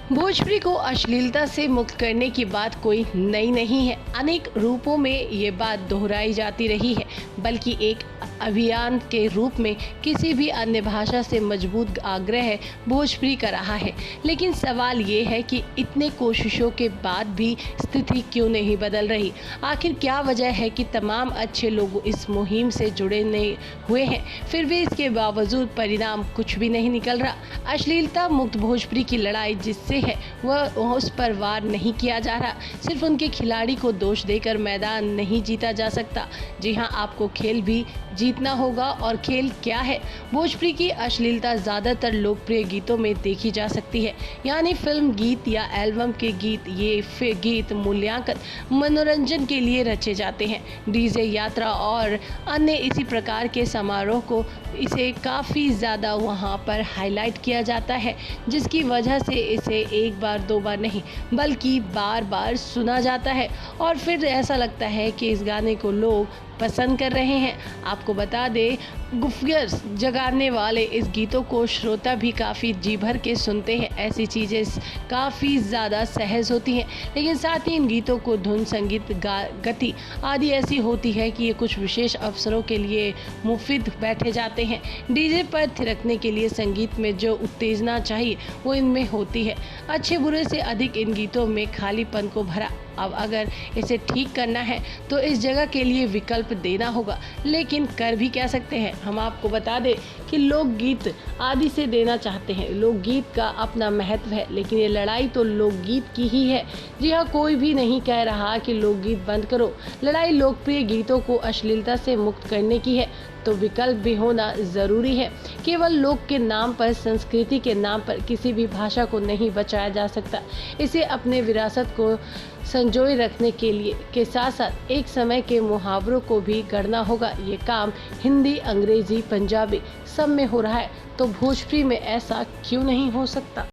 भोजपुरी को अश्लीलता से मुक्त करने की बात कोई नई नहीं है। अनेक रूपों में ये बात दोहराई जाती रही है, बल्कि एक अभियान के रूप में किसी भी अन्य भाषा से मजबूत आग्रह भोजपुरी का रहा है। लेकिन सवाल ये है कि इतने कोशिशों के बाद भी स्थिति क्यों नहीं बदल रही? आखिर क्या वजह है कि तमाम अच्छे लोग इस मुहिम से जुड़े नहीं हुए हैं, फिर भी इसके बावजूद परिणाम कुछ भी नहीं निकल रहा। अश्लीलता मुक्त भोजपुरी की लड़ाई जिससे है वह उस पर वार नहीं किया जा रहा। सिर्फ उनके खिलाड़ी को दोष देकर मैदान नहीं जीता जा सकता। जी हाँ, आपको खेल भी जीतना होगा। और खेल क्या है? भोजपुरी की अश्लीलता ज़्यादातर लोकप्रिय गीतों में देखी जा सकती है, यानी फिल्म गीत या एल्बम के गीत। ये गीत मूल्यांकन मनोरंजन के लिए रचे जाते हैं। डीजे यात्रा और अन्य इसी प्रकार के समारोह को इसे काफ़ी ज़्यादा वहाँ पर हाईलाइट किया जाता है, जिसकी वजह से इसे एक बार दो बार नहीं बल्कि बार बार सुना जाता है और फिर ऐसा लगता है कि इस गाने को लोग पसंद कर रहे हैं। आपको बता दें, गुफ्त जगाने वाले इस गीतों को श्रोता भी काफ़ी जी भर के सुनते हैं। ऐसी चीज़ें काफ़ी ज़्यादा सहज होती हैं, लेकिन साथ ही इन गीतों को धुन, संगीत, गति आदि ऐसी होती है कि ये कुछ विशेष अवसरों के लिए मुफीद बैठे जाते हैं। डीजे पर थिरकने के लिए संगीत में जो उत्तेजना चाहिए वो इनमें होती है। अच्छे बुरे से अधिक इन गीतों में खालीपन को भरा। अब अगर इसे ठीक करना है तो इस जगह के लिए विकल्प देना होगा, लेकिन कर भी क्या सकते हैं? हम आपको बता दें कि लोकगीत आदि से देना चाहते हैं। लोकगीत का अपना महत्व है, लेकिन ये लड़ाई तो लोकगीत की ही है। जी हाँ, कोई भी नहीं कह रहा कि लोकगीत बंद करो। लड़ाई लोकप्रिय गीतों को अश्लीलता से मुक्त करने की है, तो विकल्प भी होना ज़रूरी है। केवल लोक के नाम पर, संस्कृति के नाम पर किसी भी भाषा को नहीं बचाया जा सकता। इसे अपने विरासत को संजोए रखने के साथ साथ एक समय के मुहावरों को भी गढ़ना होगा। ये काम हिंदी, अंग्रेजी, पंजाबी सब में हो रहा है, तो भोजपुरी में ऐसा क्यों नहीं हो सकता?